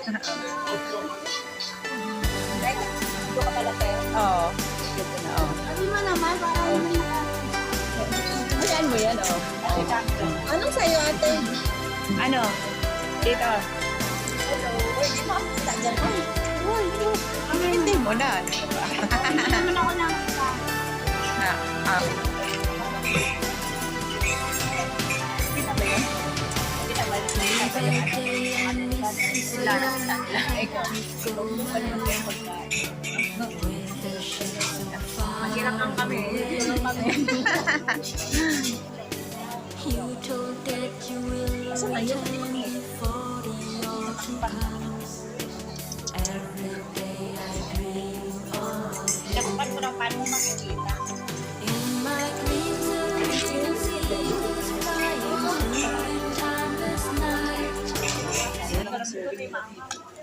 Dito ka pala tayo. Oo. Dito na, oo. Sabi mo naman, parang hindi ka. Ayan mo yan, oo. Anong sa'yo, ate? Ano? Dito. Hello. Uy, di mo ako kita dyan. Uy, Hindi mo na. hindi naman ako nakita. Kita ba yun? Kita ba yun? Wala na. Ikaw. Mahirap lang kami. Asa na yun? Nakupan mo ng paano mo makikita. Parang ito,